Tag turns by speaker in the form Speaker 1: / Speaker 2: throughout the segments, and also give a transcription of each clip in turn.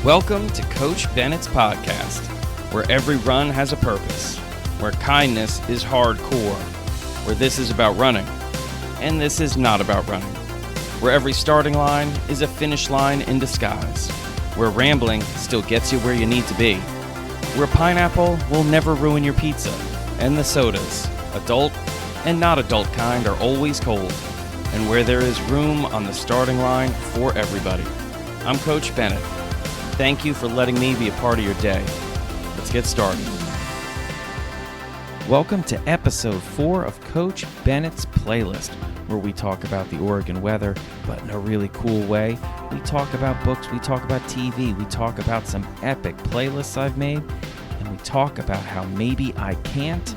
Speaker 1: Welcome to Coach Bennett's podcast, where every run has a purpose, where kindness is hardcore, where this is about running, and this is not about running, where every starting line is a finish line in disguise, where rambling still gets you where you need to be, where pineapple will never ruin your pizza, and the sodas, adult and not adult kind, are always cold, and where there is room on the starting line for everybody. I'm Coach Bennett. Thank you for letting me be a part of your day. Let's get started. Welcome to episode 4 of Coach Bennett's playlist, where we talk about the Oregon weather, but in a really cool way. We talk about books, we talk about TV, we talk about some epic playlists I've made, and we talk about how maybe I can't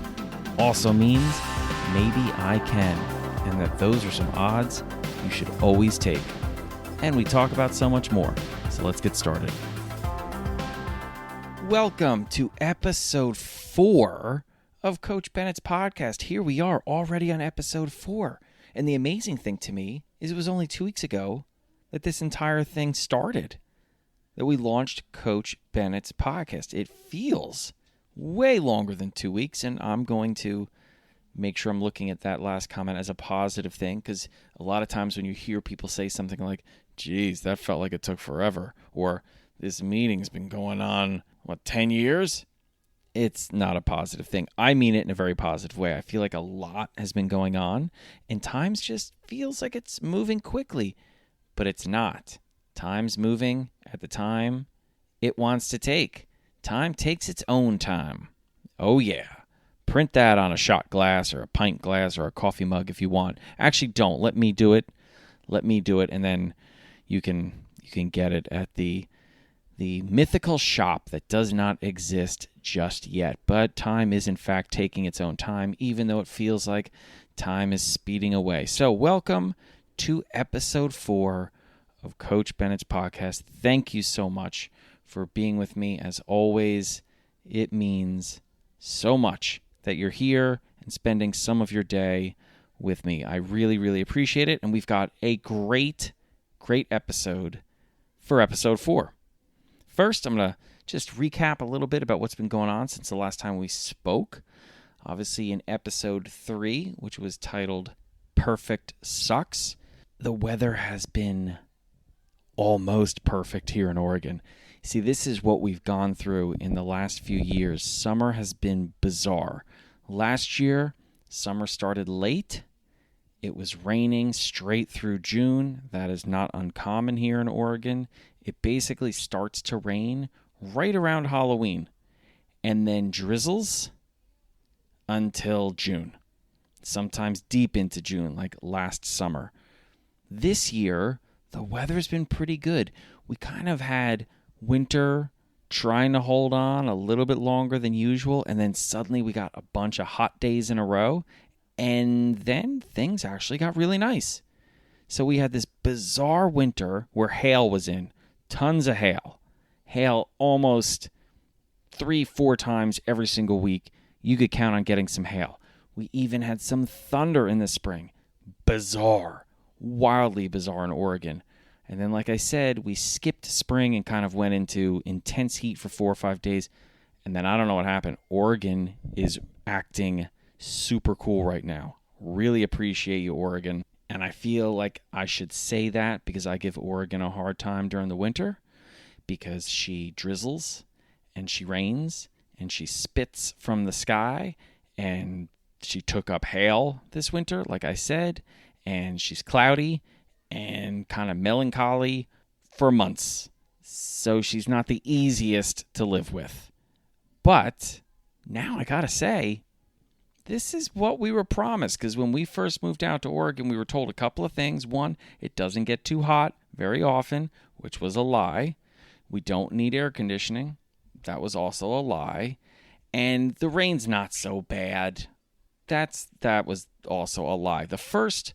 Speaker 1: also means maybe I can, and that those are some odds you should always take. And we talk about so much more. So let's get started. Welcome to episode 4 of Coach Bennett's podcast. Here we are already on episode 4. And the amazing thing to me is it was only 2 weeks ago that this entire thing started, that we launched Coach Bennett's podcast. It feels way longer than 2 weeks, and I'm going to make sure I'm looking at that last comment as a positive thing, because a lot of times when you hear people say something like, geez, that felt like it took forever, or this meeting's been going on, 10 years? It's not a positive thing. I mean it in a very positive way. I feel like a lot has been going on, and times just feels like it's moving quickly, but it's not. Time's moving at the time it wants to take. Time takes its own time. Oh yeah. Print that on a shot glass or a pint glass or a coffee mug if you want. Actually, don't. Let me do it. And then you can get it at the mythical shop that does not exist just yet. But time is, in fact, taking its own time, even though it feels like time is speeding away. So welcome to episode 4 of Coach Bennett's podcast. Thank you so much for being with me. As always, it means so much that you're here and spending some of your day with me. I really, really appreciate it. And we've got a great episode for episode 4. First, I'm going to just recap a little bit about what's been going on since the last time we spoke. Obviously, in episode 3, which was titled Perfect Sucks, the weather has been almost perfect here in Oregon. See, this is what we've gone through in the last few years. Summer has been bizarre. Last year, summer started late. It was raining straight through June. That is not uncommon here in Oregon. It basically starts to rain right around Halloween and then drizzles until June, sometimes deep into June, like last summer. This year, the weather's been pretty good. We kind of had winter trying to hold on a little bit longer than usual, and then suddenly we got a bunch of hot days in a row, and then things actually got really nice. So we had this bizarre winter where hail was in, tons of hail almost 3-4 times every single week. You could count on getting some hail. We even had some thunder in the spring. Bizarre, wildly bizarre in Oregon. And then, like I said, we skipped spring and kind of went into intense heat for 4 or 5 days. And then I don't know what happened. Oregon is acting super cool right now. Really appreciate you, Oregon. And I feel like I should say that because I give Oregon a hard time during the winter, because she drizzles and she rains and she spits from the sky, and she took up hail this winter, like I said, and she's cloudy and kind of melancholy for months. So she's not the easiest to live with. But now I gotta say, this is what we were promised, because when we first moved out to Oregon, we were told a couple of things. One, it doesn't get too hot very often, which was a lie. We don't need air conditioning. That was also a lie. And the rain's not so bad. That was also a lie. The first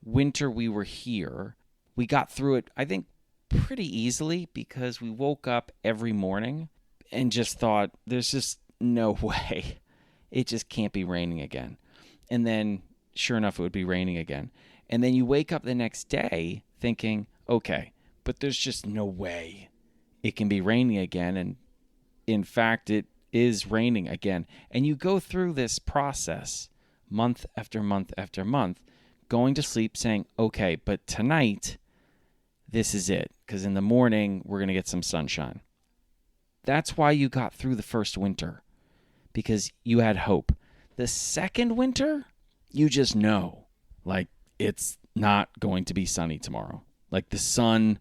Speaker 1: winter we were here, we got through it, I think, pretty easily, because we woke up every morning and just thought, there's just no way. It just can't be raining again. And then, sure enough, it would be raining again. And then you wake up the next day thinking, okay, but there's just no way it can be raining again. And in fact, it is raining again. And you go through this process month after month after month, going to sleep saying, okay, but tonight, this is it. Because in the morning, we're going to get some sunshine. That's why you got through the first winter, because you had hope. The second winter, you just know, like, it's not going to be sunny tomorrow. Like, the sun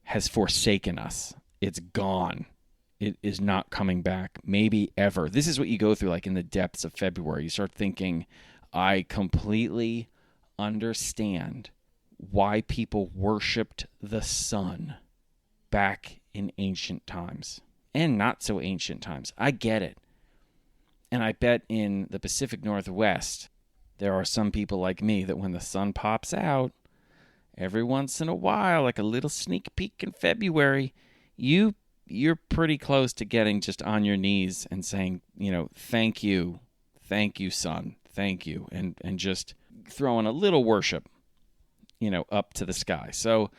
Speaker 1: has forsaken us. It's gone. It is not coming back, maybe ever. This is what you go through, like, in the depths of February. You start thinking, I completely understand why people worshipped the sun back in ancient times and not so ancient times. I get it. And I bet in the Pacific Northwest, there are some people like me that when the sun pops out, every once in a while, like a little sneak peek in February, you're pretty close to getting just on your knees and saying, thank you, sun, thank you, and just throwing a little worship, up to the sky. So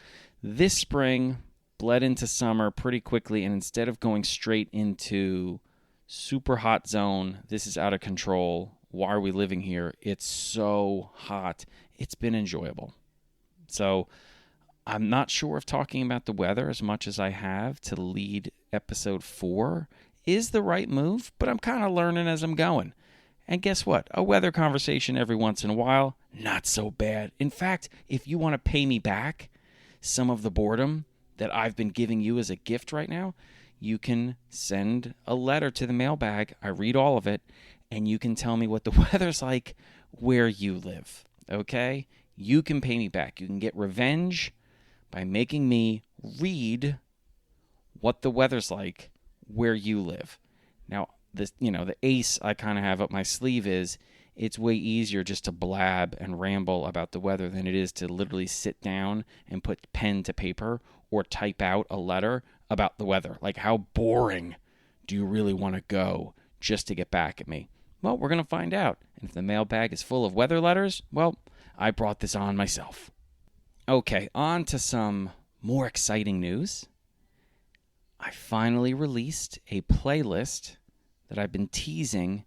Speaker 1: this spring bled into summer pretty quickly, and instead of going straight into super hot zone, this is out of control, why are we living here? It's so hot. It's been enjoyable. So I'm not sure if talking about the weather as much as I have to lead episode 4 is the right move, but I'm kind of learning as I'm going. And guess what? A weather conversation every once in a while, not so bad. In fact, if you want to pay me back some of the boredom that I've been giving you as a gift right now, you can send a letter to the mailbag. I read all of it, and you can tell me what the weather's like where you live, okay? You can pay me back. You can get revenge by making me read what the weather's like where you live. Now, the ace I kind of have up my sleeve is it's way easier just to blab and ramble about the weather than it is to literally sit down and put pen to paper or type out a letter about the weather. Like, how boring do you really want to go just to get back at me? Well, we're going to find out. And if the mailbag is full of weather letters, well, I brought this on myself. Okay, on to some more exciting news. I finally released a playlist that I've been teasing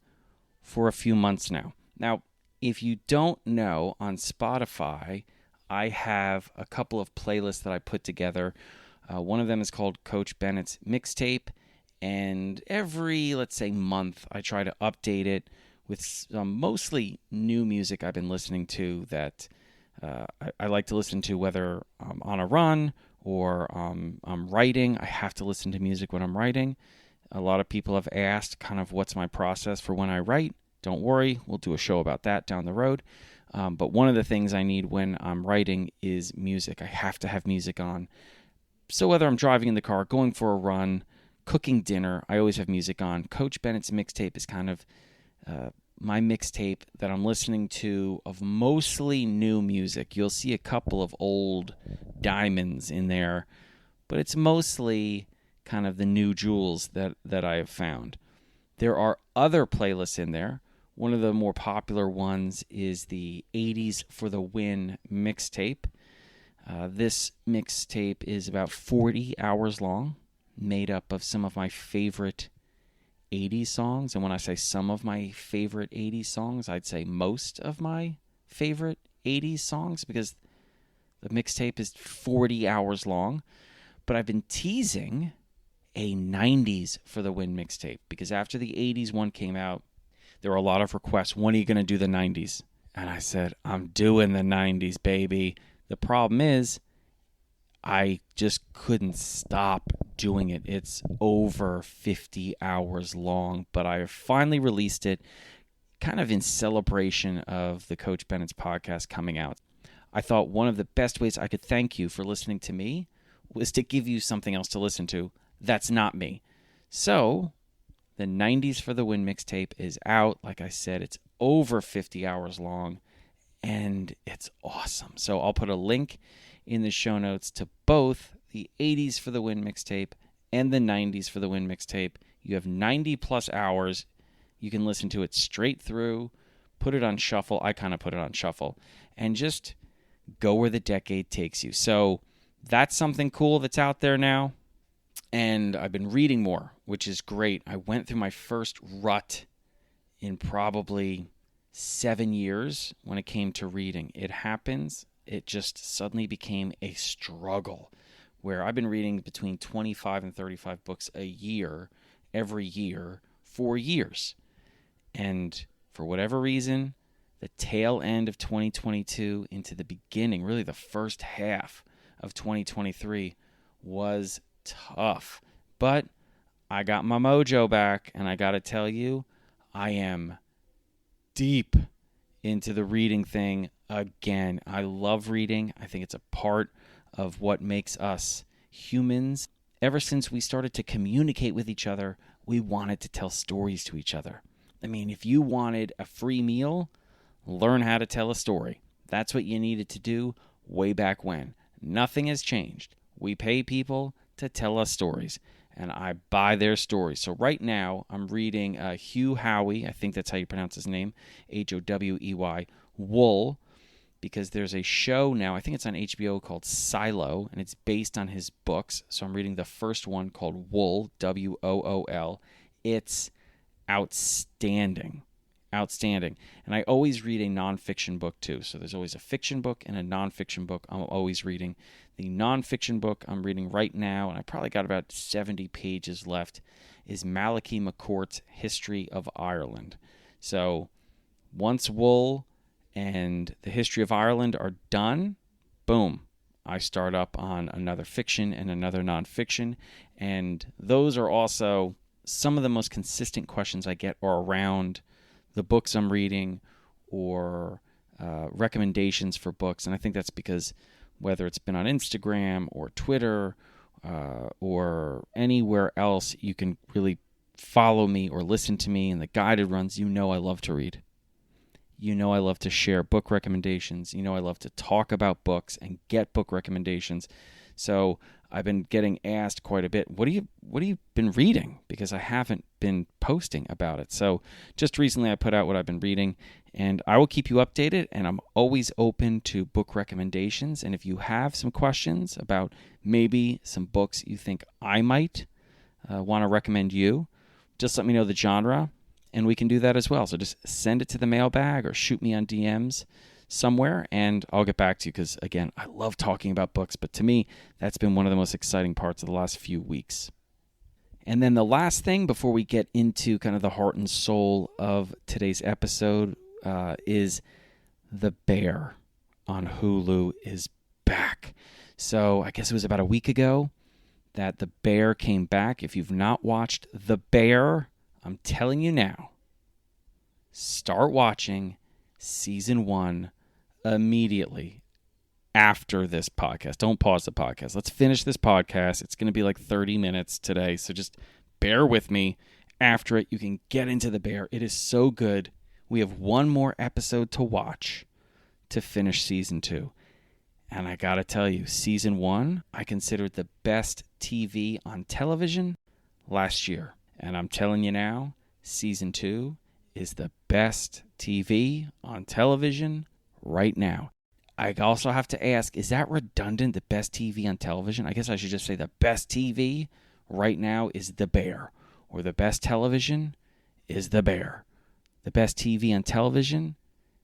Speaker 1: for a few months now. Now, if you don't know, on Spotify, I have a couple of playlists that I put together. One of them is called Coach Bennett's Mixtape, and every, let's say, month, I try to update it with some mostly new music I've been listening to that I like to listen to, whether I'm on a run or I'm writing. I have to listen to music when I'm writing. A lot of people have asked kind of what's my process for when I write. Don't worry, we'll do a show about that down the road. But one of the things I need when I'm writing is music. I have to have music on. So whether I'm driving in the car, going for a run, cooking dinner, I always have music on. Coach Bennett's Mixtape is kind of my mixtape that I'm listening to of mostly new music. You'll see a couple of old diamonds in there, but it's mostly kind of the new jewels that I have found. There are other playlists in there. One of the more popular ones is the 80s for the Win mixtape. This mixtape is about 40 hours long, made up of some of my favorite 80s songs. And when I say some of my favorite 80s songs, I'd say most of my favorite 80s songs, because the mixtape is 40 hours long. But I've been teasing a 90s for the Win mixtape, because after the 80s one came out, there were a lot of requests. When are you going to do the 90s? And I said, I'm doing the 90s, baby. The problem is, I just couldn't stop doing it. It's over 50 hours long, but I finally released it kind of in celebration of the Coach Bennett's podcast coming out. I thought one of the best ways I could thank you for listening to me was to give you something else to listen to that's not me. So the 90s for the Win mixtape is out. Like I said, it's over 50 hours long, and it's awesome. So I'll put a link in the show notes to both the 80s for the Win mixtape and the 90s for the Win mixtape. You have 90 plus hours. You can listen to it straight through, put it on shuffle. I kind of put it on shuffle, and just go where the decade takes you. So that's something cool that's out there now. And I've been reading more, which is great. I went through my first rut in probably 7 years when it came to reading. It happens. It just suddenly became a struggle where I've been reading between 25 and 35 books a year, every year, for years. And for whatever reason, the tail end of 2022 into the beginning, really the first half of 2023 was tough. But I got my mojo back, and I got to tell you, I am deep into the reading thing again. I love reading. I think it's a part of what makes us humans. Ever since we started to communicate with each other, we wanted to tell stories to each other. I mean, if you wanted a free meal, learn how to tell a story. That's what you needed to do way back when. Nothing has changed. We pay people to tell us stories, and I buy their stories. So right now, I'm reading Hugh Howey, I think that's how you pronounce his name, Howey, Wool, because there's a show now, I think it's on HBO, called Silo, and it's based on his books. So I'm reading the first one called Wool, Wool. It's outstanding. Outstanding. And I always read a nonfiction book too. So there's always a fiction book and a nonfiction book I'm always reading. The nonfiction book I'm reading right now, and I probably got about 70 pages left, is Malachi McCourt's History of Ireland. So once Wool and the History of Ireland are done, boom, I start up on another fiction and another nonfiction. And those are also some of the most consistent questions I get are around the books I'm reading or recommendations for books. And I think that's because whether it's been on Instagram or Twitter or anywhere else, you can really follow me or listen to me in the guided runs. You know I love to read. You know I love to share book recommendations. You know I love to talk about books and get book recommendations. So I've been getting asked quite a bit, what have you been reading? Because I haven't been posting about it. So just recently I put out what I've been reading, and I will keep you updated, and I'm always open to book recommendations. And if you have some questions about maybe some books you think I might want to recommend you, just let me know the genre, and we can do that as well. So just send it to the mailbag or shoot me on DMs somewhere, and I'll get back to you because, again, I love talking about books, but to me, that's been one of the most exciting parts of the last few weeks. And then the last thing before we get into kind of the heart and soul of today's episode is The Bear on Hulu is back. So I guess it was about a week ago that The Bear came back. If you've not watched The Bear, I'm telling you now, start watching season 1 immediately after this podcast. Don't pause the podcast. Let's finish this podcast. It's going to be like 30 minutes today, so just bear with me. After it, you can get into The Bear. It is so good. We have one more episode to watch to finish season 2. And I got to tell you, season 1, I considered the best TV on television last year. And I'm telling you now, season 2 is the best TV on television right now. I also have to ask, is that redundant, the best TV on television? I guess I should just say the best TV right now is The Bear, or the best television is The Bear. The best TV on television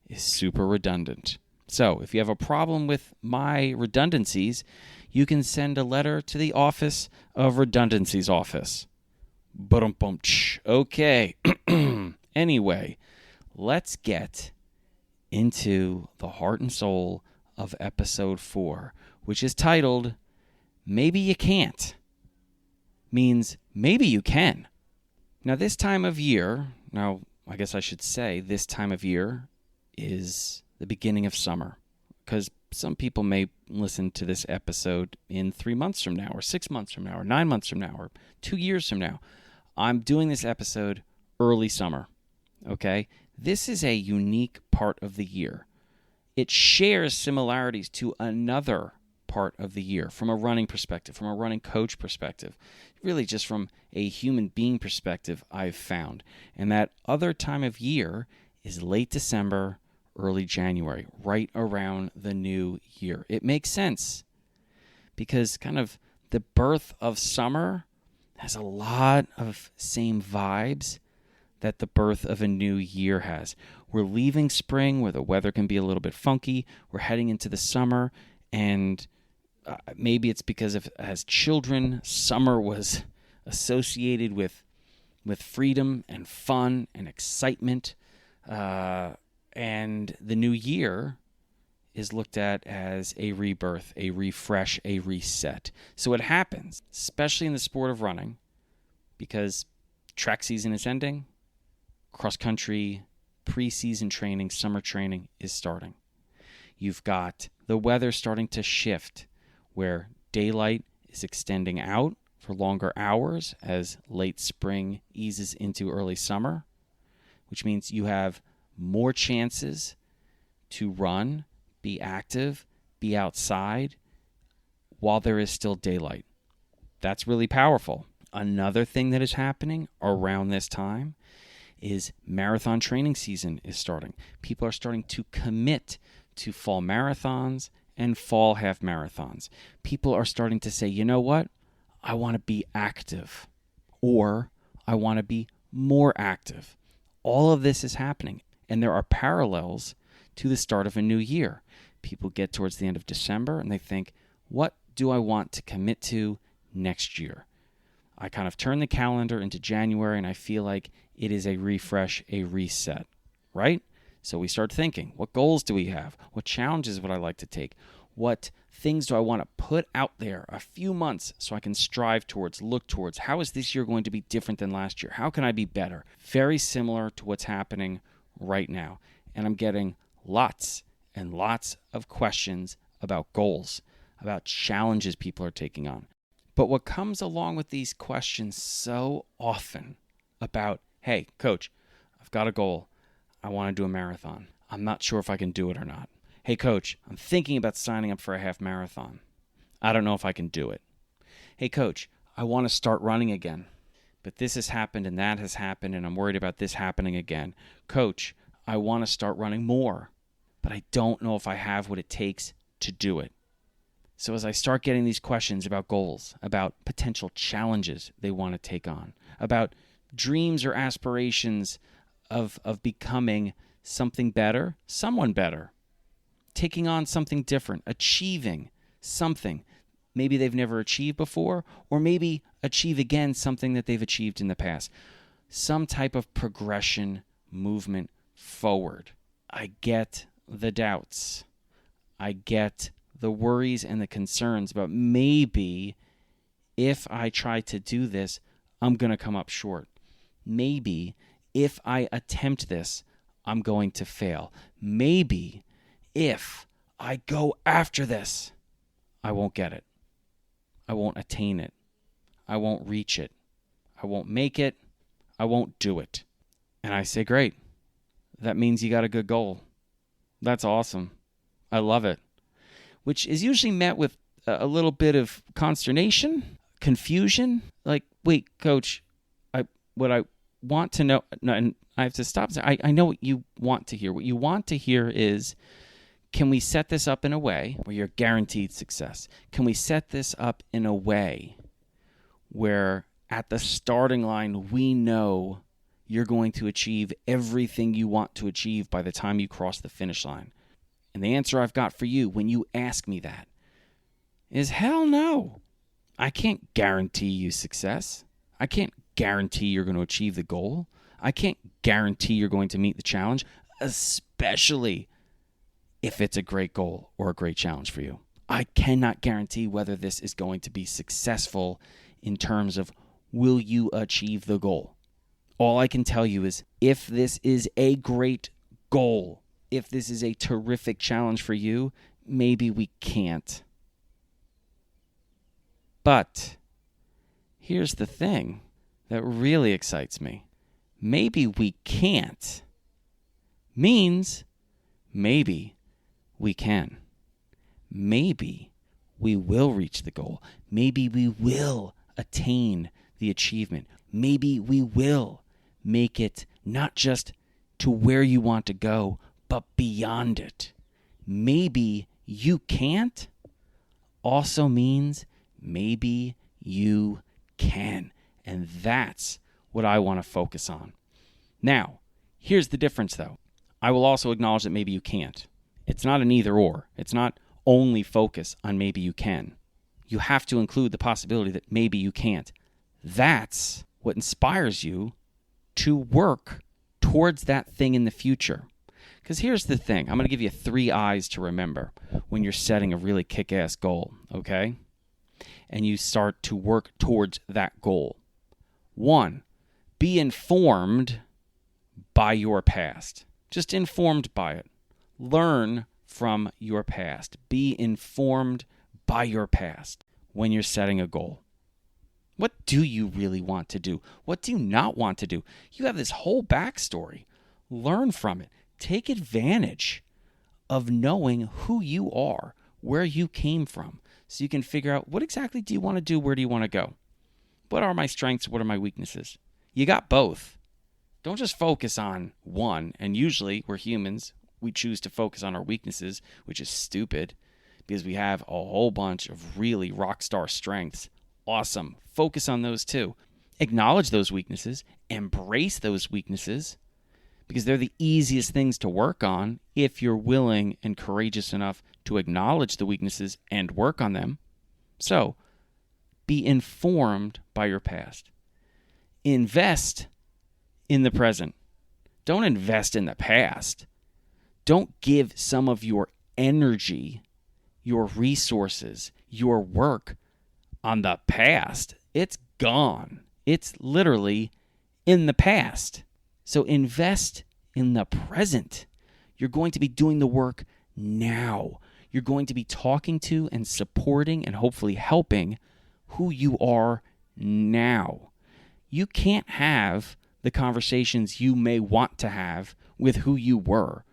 Speaker 1: is super redundant. So if you have a problem with my redundancies, you can send a letter to the Office of Redundancies office. Okay. Anyway, let's get into the heart and soul of episode 4, which is titled, Maybe You Can't. Means maybe you can. Now this time of year, I guess I should say this time of year is the beginning of summer, because some people may listen to this episode in 3 months from now, or 6 months from now, or 9 months from now, or 2 years from now. I'm doing this episode early summer, okay? This is a unique part of the year. It shares similarities to another part of the year from a running perspective, from a running coach perspective, really just from a human being perspective, I've found. And that other time of year is late December, early January, right around the new year. It makes sense because kind of the birth of summer has a lot of same vibes that the birth of a new year has. We're leaving spring where the weather can be a little bit funky. We're heading into the summer, and maybe it's because as children, summer was associated with freedom and fun and excitement. And the new year is looked at as a rebirth, a refresh, a reset. So what happens, especially in the sport of running, because track season is ending, cross-country, preseason training, summer training is starting. You've got the weather starting to shift where daylight is extending out for longer hours as late spring eases into early summer, which means you have more chances to run, be active, be outside while there is still daylight. That's really powerful. Another thing that is happening around this time is marathon training season is starting. People are starting to commit to fall marathons and fall half marathons. People are starting to say, you know what? I want to be active, or I want to be more active. All of this is happening, and there are parallels to the start of a new year. People get towards the end of December and they think, what do I want to commit to next year? I kind of turn the calendar into January and I feel like it is a refresh, a reset, right? So we start thinking, what goals do we have? What challenges would I like to take? What things do I want to put out there a few months so I can strive towards, look towards? How is this year going to be different than last year? How can I be better? Very similar to what's happening right now. And I'm getting lots and lots of questions about goals, about challenges people are taking on. But what comes along with these questions so often about, hey, coach, I've got a goal. I want to do a marathon. I'm not sure if I can do it or not. Hey, coach, I'm thinking about signing up for a half marathon. I don't know if I can do it. Hey, coach, I want to start running again. But this has happened and that has happened, and I'm worried about this happening again. Coach, I want to start running more, but I don't know if I have what it takes to do it. So as I start getting these questions about goals, about potential challenges they want to take on, about dreams or aspirations of becoming something better, someone better, taking on something different, achieving something maybe they've never achieved before, or maybe achieve again something that they've achieved in the past. Some type of progression, movement forward. I get the doubts. I get the worries and the concerns about maybe if I try to do this, I'm going to come up short. Maybe if I attempt this, I'm going to fail. Maybe if I go after this, I won't get it. I won't attain it. I won't reach it. I won't make it. I won't do it. And I say, great. That means you got a good goal. That's awesome. I love it. Which is usually met with a little bit of consternation, confusion. Like, wait, coach, what I want to know, no, and I have to stop. I know what you want to hear. What you want to hear is, can we set this up in a way where you're guaranteed success? Can we set this up in a way where at the starting line, we know you're going to achieve everything you want to achieve by the time you cross the finish line? And the answer I've got for you when you ask me that is hell no. I can't guarantee you success. I can't guarantee you're going to achieve the goal. I can't guarantee you're going to meet the challenge, especially if it's a great goal or a great challenge for you. I cannot guarantee whether this is going to be successful in terms of will you achieve the goal. All I can tell you is if this is a great goal, if this is a terrific challenge for you, maybe we can't. But here's the thing that really excites me. Maybe we can't means maybe we can. Maybe we will reach the goal. Maybe we will attain the achievement. Maybe we will make it not just to where you want to go, but beyond it. Maybe you can't also means maybe you can. And that's what I want to focus on. Now, here's the difference, though. I will also acknowledge that maybe you can't. It's not an either or. It's not only focus on maybe you can. You have to include the possibility that maybe you can't. That's what inspires you to work towards that thing in the future. Because here's the thing. I'm going to give you 3 I's to remember when you're setting a really kick-ass goal, okay? And you start to work towards that goal. 1, be informed by your past. Just informed by it. Learn from your past. Be informed by your past when you're setting a goal. What do you really want to do? What do you not want to do? You have this whole backstory. Learn from it. Take advantage of knowing who you are, where you came from, so you can figure out what exactly do you want to do, where do you want to go? What are my strengths, what are my weaknesses? You got both. Don't just focus on one, and usually we're humans, we choose to focus on our weaknesses, which is stupid, because we have a whole bunch of really rock star strengths. Awesome. Focus on those too. Acknowledge those weaknesses, embrace those weaknesses, because they're the easiest things to work on if you're willing and courageous enough to acknowledge the weaknesses and work on them. So, be informed by your past. Invest in the present. Don't invest in the past. Don't give some of your energy, your resources, your work on the past. It's gone. It's literally in the past. So invest in the present. You're going to be doing the work now. You're going to be talking to and supporting and hopefully helping who you are now. You can't have the conversations you may want to have with who you were.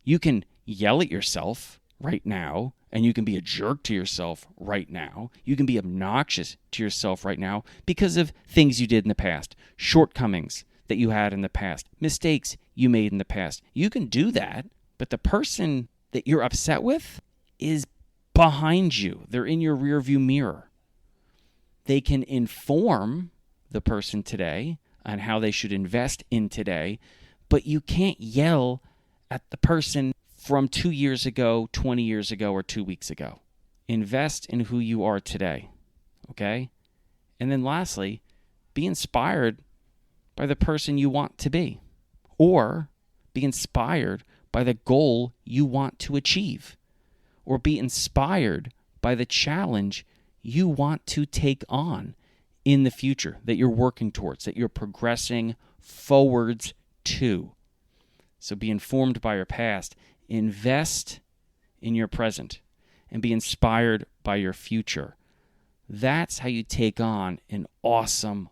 Speaker 1: You can yell at yourself right now, and you can be a jerk to yourself right now. You can be obnoxious to yourself right now because of things you did in the past, shortcomings that you had in the past, mistakes you made in the past. You can do that, but the person that you're upset with is behind you. They're in your rearview mirror. They can inform the person today on how they should invest in today, but you can't yell at the person from 2 years ago, 20 years ago, or 2 weeks ago. Invest in who you are today, okay? And then lastly, be inspired by the person you want to be, or be inspired by the goal you want to achieve, or be inspired by the challenge you want to take on in the future that you're working towards, that you're progressing forwards to. So be informed by your past, invest in your present, and be inspired by your future. That's how you take on an awesome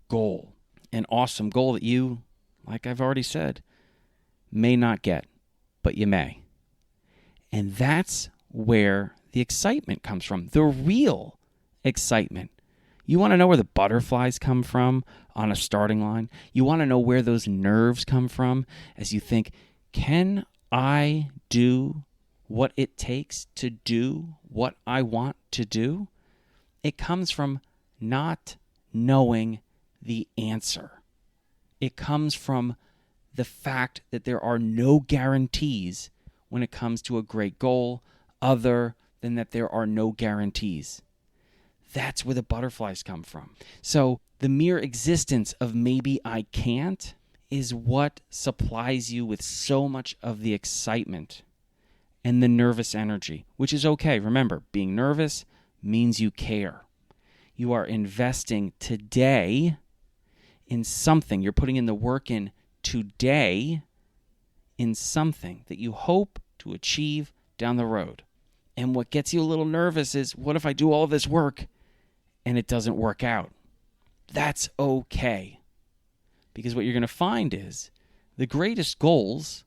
Speaker 1: goal. An awesome goal that you, like I've already said, may not get, but you may. And that's where the excitement comes from, the real excitement. You want to know where the butterflies come from on a starting line? You want to know where those nerves come from as you think, can I do what it takes to do what I want to do? It comes from not knowing the answer. It comes from the fact that there are no guarantees when it comes to a great goal other than that there are no guarantees. That's where the butterflies come from. So the mere existence of maybe I can't is what supplies you with so much of the excitement and the nervous energy, which is okay. Remember, being nervous means you care. You are investing today in something. You're putting in the work in today in something that you hope to achieve down the road. And what gets you a little nervous is, what if I do all this work and it doesn't work out? That's okay. Because what you're going to find is the greatest goals,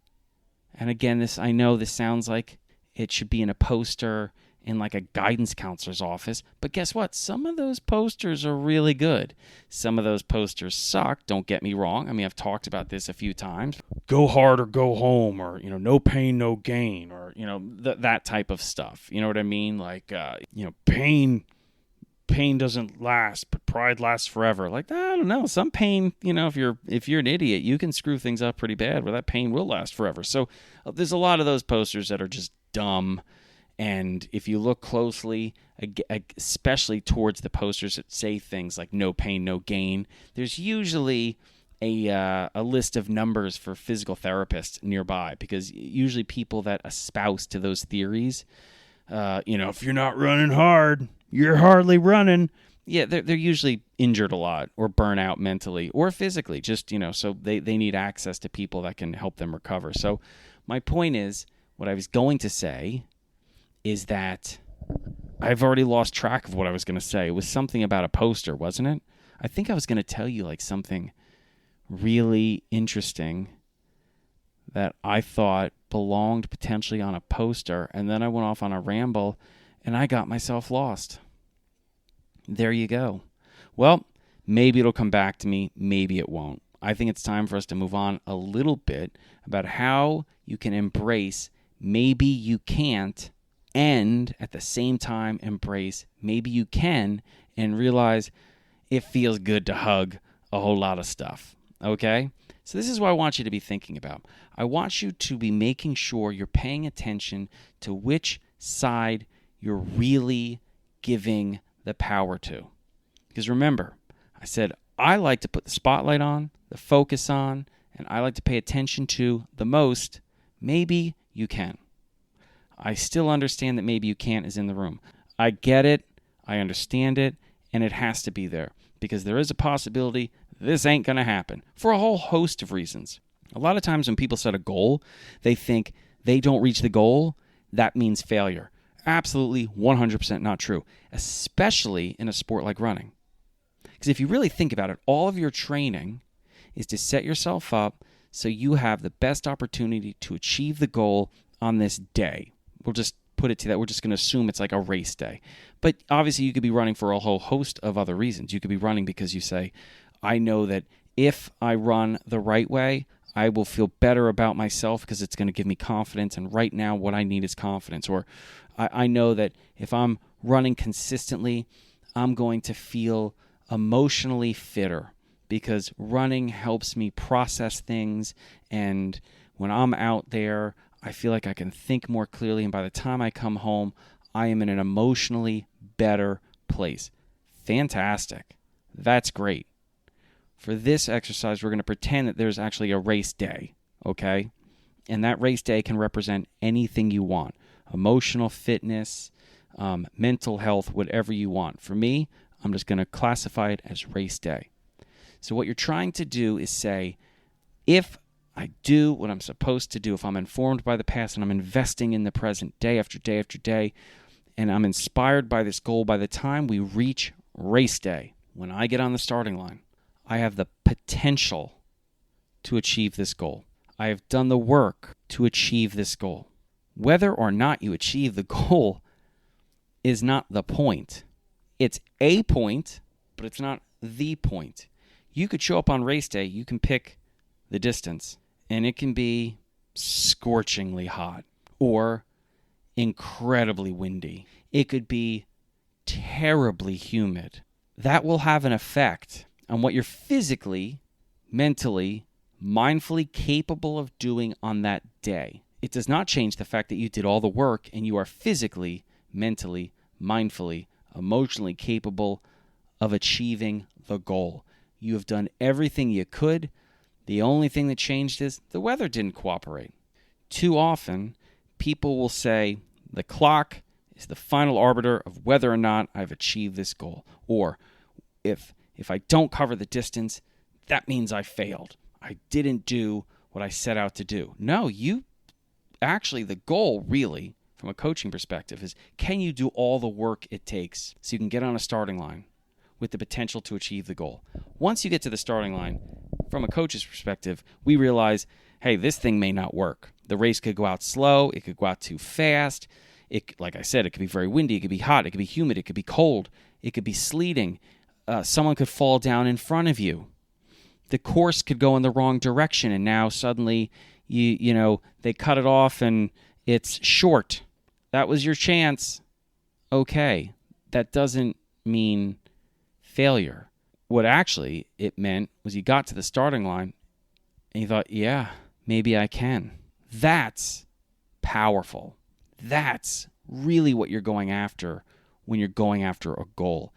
Speaker 1: and again, I know this sounds like it should be in a poster in like a guidance counselor's office, but guess what? Some of those posters are really good. Some of those posters suck, don't get me wrong. I mean, I've talked about this a few times. Go hard or go home, or, no pain, no gain, or, that type of stuff. You know what I mean? Like, pain pain doesn't last, but pride lasts forever. Like, I don't know. Some pain, if you're an idiot, you can screw things up pretty bad where that pain will last forever. So there's a lot of those posters that are just dumb. And if you look closely, especially towards the posters that say things like no pain, no gain, there's usually a list of numbers for physical therapists nearby, because usually people that espouse to those theories, if you're not running hard, you're hardly running. Yeah, they're usually injured a lot or burn out mentally or physically, just, so they need access to people that can help them recover. So my point is, what I was going to say is that I've already lost track of what I was going to say. It was something about a poster, wasn't it? I think I was going to tell you like something really interesting that I thought belonged potentially on a poster, and then I went off on a ramble and I got myself lost. There you go. Well, maybe it'll come back to me, maybe it won't. I think it's time for us to move on a little bit about how you can embrace maybe you can't, and at the same time embrace maybe you can, and realize it feels good to hug a whole lot of stuff. Okay? So this is what I want you to be thinking about. I want you to be making sure you're paying attention to which side you're really giving the power to. Because remember, I said I like to put the spotlight on, the focus on, and I like to pay attention to the most. Maybe you can. I still understand that maybe you can't is in the room. I get it, I understand it, and it has to be there, because there is a possibility this ain't going to happen for a whole host of reasons. A lot of times when people set a goal, they think they don't reach the goal, that means failure. Absolutely 100% not true, especially in a sport like running. Because if you really think about it, all of your training is to set yourself up so you have the best opportunity to achieve the goal on this day. We'll just put it to that. We're just going to assume it's like a race day. But obviously you could be running for a whole host of other reasons. You could be running because you say, I know that if I run the right way, I will feel better about myself because it's going to give me confidence. And right now what I need is confidence. Or I know that if I'm running consistently, I'm going to feel emotionally fitter because running helps me process things. And when I'm out there, I feel like I can think more clearly, and by the time I come home, I am in an emotionally better place. Fantastic. That's great. For this exercise, we're going to pretend that there's actually a race day, okay? And that race day can represent anything you want. Emotional fitness, mental health, whatever you want. For me, I'm just going to classify it as race day. So what you're trying to do is say, if I do what I'm supposed to do, if I'm informed by the past and I'm investing in the present day after day after day, and I'm inspired by this goal, by the time we reach race day, when I get on the starting line, I have the potential to achieve this goal. I have done the work to achieve this goal. Whether or not you achieve the goal is not the point. It's a point, but it's not the point. You could show up on race day, you can pick the distance, and it can be scorchingly hot or incredibly windy. It could be terribly humid. That will have an effect on what you're physically, mentally, mindfully capable of doing on that day. It does not change the fact that you did all the work and you are physically, mentally, mindfully, emotionally capable of achieving the goal. You have done everything you could. The only thing that changed is the weather didn't cooperate. Too often, people will say, the clock is the final arbiter of whether or not I've achieved this goal. Or, if I don't cover the distance, that means I failed. I didn't do what I set out to do. No, the goal really, from a coaching perspective, is can you do all the work it takes so you can get on a starting line with the potential to achieve the goal? Once you get to the starting line, from a coach's perspective, we realize, hey, this thing may not work. The race could go out slow. It could go out too fast. Like I said, it could be very windy. It could be hot. It could be humid. It could be cold. It could be sleeting. Someone could fall down in front of you. The course could go in the wrong direction, and now suddenly, they cut it off and it's short. That was your chance. Okay, that doesn't mean failure. What actually it meant was you got to the starting line and you thought, yeah, maybe I can. That's powerful. That's really what you're going after when you're going after a goal.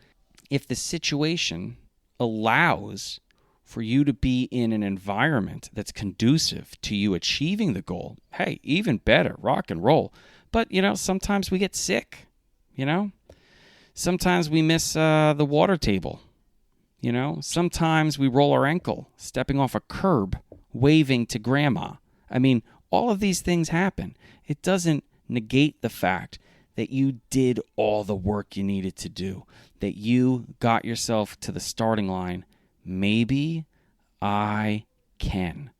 Speaker 1: If the situation allows for you to be in an environment that's conducive to you achieving the goal, hey, even better, rock and roll. But, sometimes we get sick, Sometimes we miss the water table, Sometimes we roll our ankle, stepping off a curb, waving to grandma. I mean, all of these things happen. It doesn't negate the fact that you did all the work you needed to do, that you got yourself to the starting line. Maybe I can,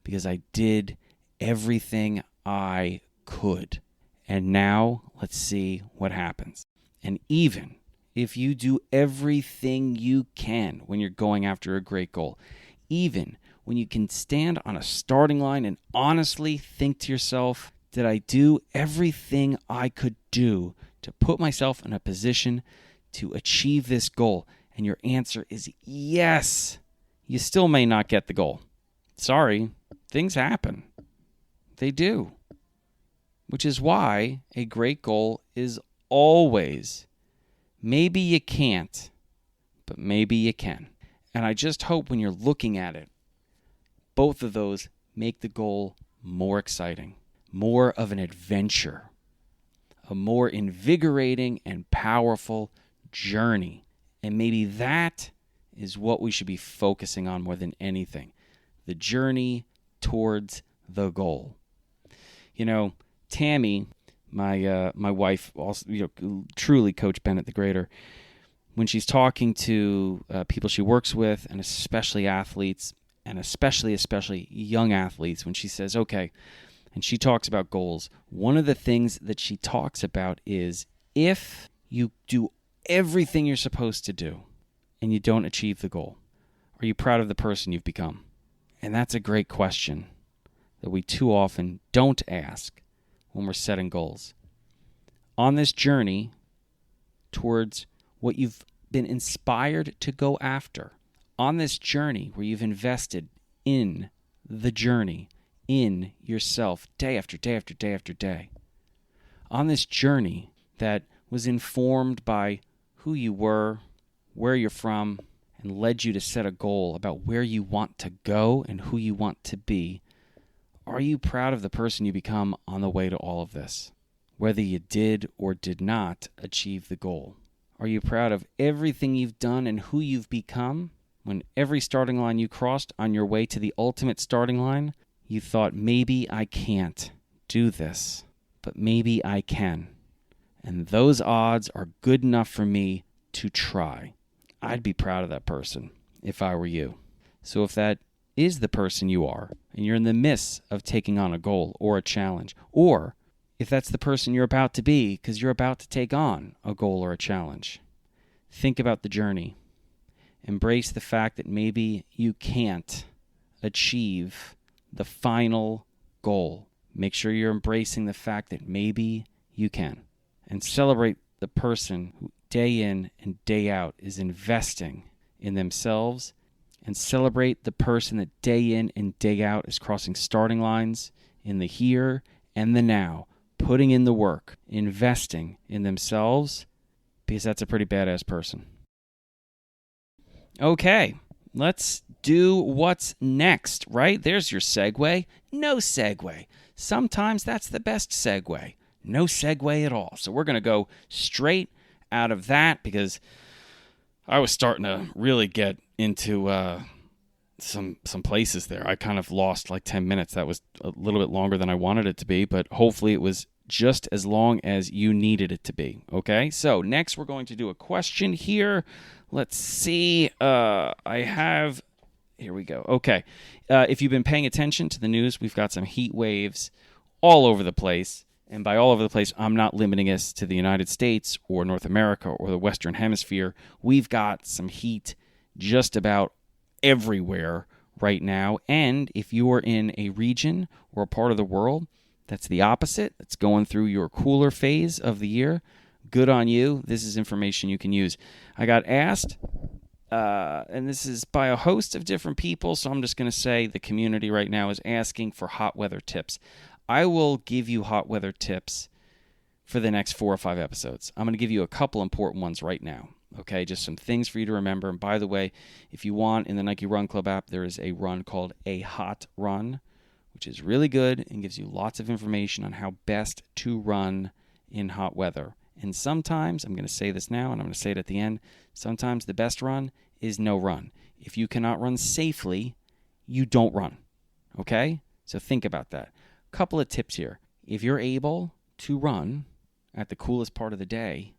Speaker 1: because I did everything I could. And now let's see what happens. And even if you do everything you can when you're going after a great goal, even when you can stand on a starting line and honestly think to yourself, did I do everything I could do to put myself in a position to achieve this goal? And your answer is yes. You still may not get the goal. Sorry, things happen. They do. Which is why a great goal is always, maybe you can't, but maybe you can. And I just hope when you're looking at it, both of those make the goal more exciting, more of an adventure, a more invigorating and powerful journey. And maybe that is what we should be focusing on more than anything, the journey towards the goal. Tammy, my wife, also, truly Coach Bennett the Greater, when she's talking to people she works with, and especially athletes, and especially young athletes, when she says, okay, and she talks about goals, one of the things that she talks about is if you do everything you're supposed to do and you don't achieve the goal, are you proud of the person you've become? And that's a great question that we too often don't ask when we're setting goals. On this journey towards what you've been inspired to go after, on this journey where you've invested in the journey, in yourself, day after day after day after day, on this journey that was informed by who you were, where you're from, and led you to set a goal about where you want to go and who you want to be, are you proud of the person you become on the way to all of this? Whether you did or did not achieve the goal. Are you proud of everything you've done and who you've become when every starting line you crossed on your way to the ultimate starting line, you thought, maybe I can't do this, but maybe I can. And those odds are good enough for me to try. I'd be proud of that person if I were you. So if that is the person you are, and you're in the midst of taking on a goal or a challenge, or if that's the person you're about to be because you're about to take on a goal or a challenge, think about the journey. Embrace the fact that maybe you can't achieve the final goal. Make sure you're embracing the fact that maybe you can. And celebrate the person who day in and day out is investing in themselves, and celebrate the person that day in and day out is crossing starting lines in the here and the now, putting in the work, investing in themselves, because that's a pretty badass person. Okay, let's do what's next, right? There's your segue. No segue. Sometimes that's the best segue. No segue at all. So we're going to go straight out of that because I was starting to really get into some places there. I kind of lost like 10 minutes. That was a little bit longer than I wanted it to be, but hopefully it was just as long as you needed it to be. Okay, so next we're going to do a question here. Let's see. Here we go. Okay, if you've been paying attention to the news, we've got some heat waves all over the place. And by all over the place, I'm not limiting us to the United States or North America or the Western Hemisphere. We've got some heat just about everywhere right now. And if you are in a region or a part of the world that's the opposite, that's going through your cooler phase of the year, good on you. This is information you can use. I got asked, and this is by a host of different people, so I'm just going to say the community right now is asking for hot weather tips. I will give you hot weather tips for the next 4 or 5 episodes. I'm going to give you a couple important ones right now. Okay, just some things for you to remember. And by the way, if you want, in the Nike Run Club app, there is a run called A Hot Run, which is really good and gives you lots of information on how best to run in hot weather. And sometimes, I'm going to say this now and I'm going to say it at the end, sometimes the best run is no run. If you cannot run safely, you don't run. Okay? So think about that. Couple of tips here. If you're able to run at the coolest part of the day,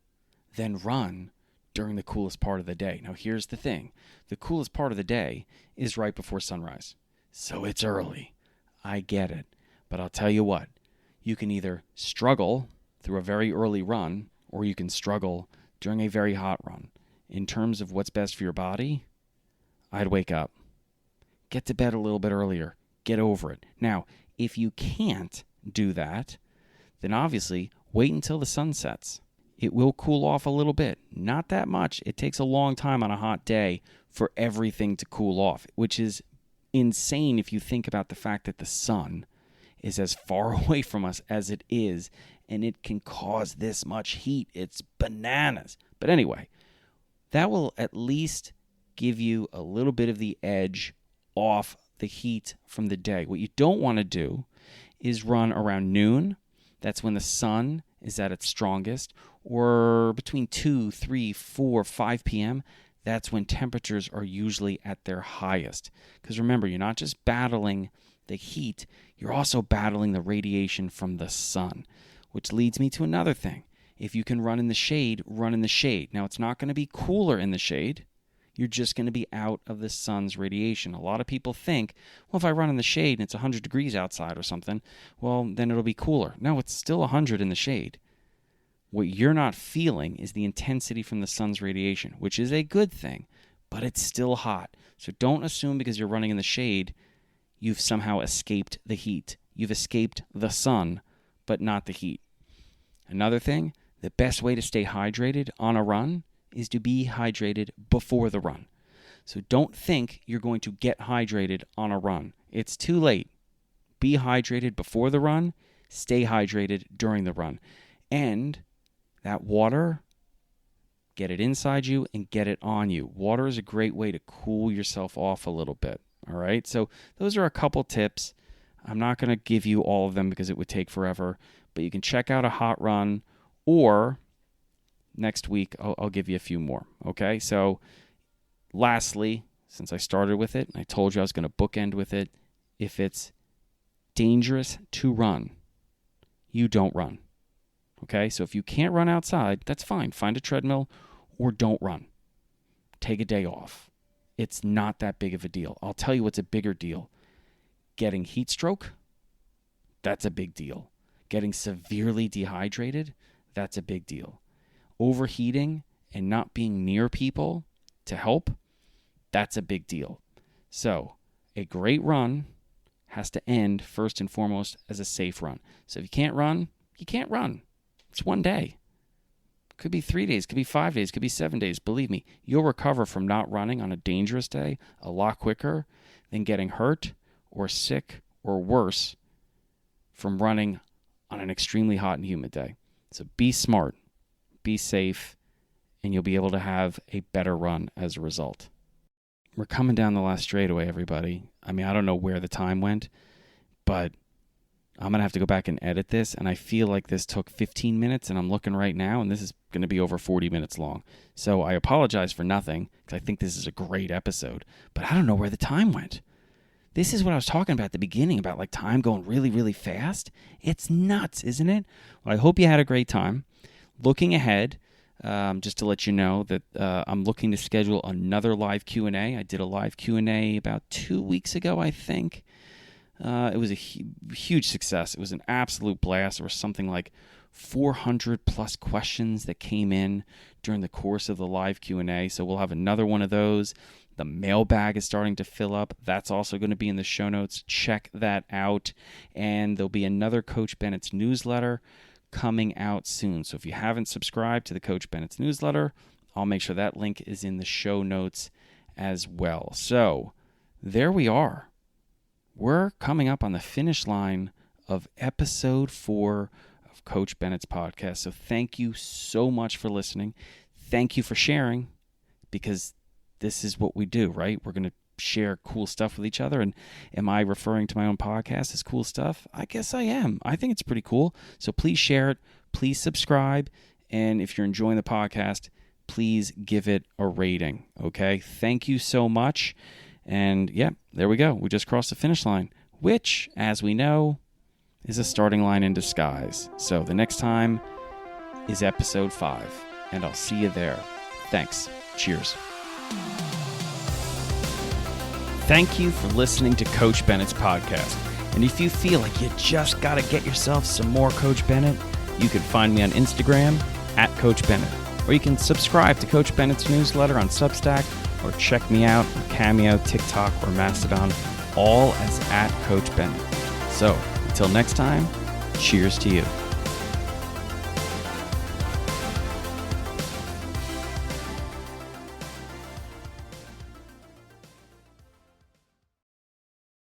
Speaker 1: then run during the coolest part of the day. Now, here's the thing. The coolest part of the day is right before sunrise. So it's early. I get it. But I'll tell you what. You can either struggle through a very early run, or you can struggle during a very hot run. In terms of what's best for your body, I'd wake up. Get to bed a little bit earlier. Get over it. Now, if you can't do that, then obviously wait until the sun sets. It will cool off a little bit. Not that much. It takes a long time on a hot day for everything to cool off, which is insane if you think about the fact that the sun is as far away from us as it is, and it can cause this much heat. It's bananas. But anyway, that will at least give you a little bit of the edge off the heat from the day. What you don't want to do is run around noon. That's when the sun is at its strongest, or between 2, 3, 4, 5 p.m., that's when temperatures are usually at their highest. Because remember, you're not just battling the heat, you're also battling the radiation from the sun, which leads me to another thing. If you can run in the shade, run in the shade. Now, it's not going to be cooler in the shade. You're just going to be out of the sun's radiation. A lot of people think, well, if I run in the shade and it's 100 degrees outside or something, well, then it'll be cooler. No, it's still 100 in the shade. What you're not feeling is the intensity from the sun's radiation, which is a good thing, but it's still hot. So don't assume because you're running in the shade, you've somehow escaped the heat. You've escaped the sun, but not the heat. Another thing, the best way to stay hydrated on a run is to be hydrated before the run. So don't think you're going to get hydrated on a run. It's too late. Be hydrated before the run. Stay hydrated during the run. And that water, get it inside you and get it on you. Water is a great way to cool yourself off a little bit. All right? So those are a couple tips. I'm not going to give you all of them because it would take forever. But you can check out a hot run, or next week, I'll give you a few more, okay? So lastly, since I started with it, I told you I was going to bookend with it, if it's dangerous to run, you don't run, okay? So if you can't run outside, that's fine. Find a treadmill or don't run. Take a day off. It's not that big of a deal. I'll tell you what's a bigger deal. Getting heat stroke, that's a big deal. Getting severely dehydrated, that's a big deal. Overheating and not being near people to help, that's a big deal. So a great run has to end first and foremost as a safe run. So if you can't run, you can't run. It's one day. Could be 3 days, could be 5 days, could be 7 days. Believe me, you'll recover from not running on a dangerous day a lot quicker than getting hurt or sick or worse from running on an extremely hot and humid day. So be smart. Be safe, and you'll be able to have a better run as a result. We're coming down the last straightaway, everybody. I mean, I don't know where the time went, but I'm going to have to go back and edit this, and I feel like this took 15 minutes, and I'm looking right now, and this is going to be over 40 minutes long. So I apologize for nothing, because I think this is a great episode, but I don't know where the time went. This is what I was talking about at the beginning, about like time going really, really fast. It's nuts, isn't it? Well, I hope you had a great time. Looking ahead, just to let you know that I'm looking to schedule another live Q&A. I did a live Q&A about 2 weeks ago, I think. It was a huge success. It was an absolute blast. There was something like 400 plus questions that came in during the course of the live Q&A. So we'll have another one of those. The mailbag is starting to fill up. That's also going to be in the show notes. Check that out. And there'll be another Coach Bennett's newsletter coming out soon. So if you haven't subscribed to the Coach Bennett's newsletter, I'll make sure that link is in the show notes as well. So there we are. We're coming up on the finish line of episode 4 of Coach Bennett's podcast. So thank you so much for listening. Thank you for sharing, because this is what we do, right? We're going to share cool stuff with each other. And am I referring to my own podcast as cool stuff? I guess I am. I think it's pretty cool. So please share it. Please subscribe. And if you're enjoying the podcast, please give it a rating. Okay? Thank you so much. And yeah, there we go. We just crossed the finish line, which, as we know, is a starting line in disguise. So the next time is episode 5, and I'll see you there. Thanks. Cheers. Thank you for listening to Coach Bennett's podcast. And if you feel like you just got to get yourself some more Coach Bennett, you can find me on Instagram at Coach Bennett, or you can subscribe to Coach Bennett's newsletter on Substack, or check me out on Cameo, TikTok, or Mastodon, all as at Coach Bennett. So, until next time, cheers to you.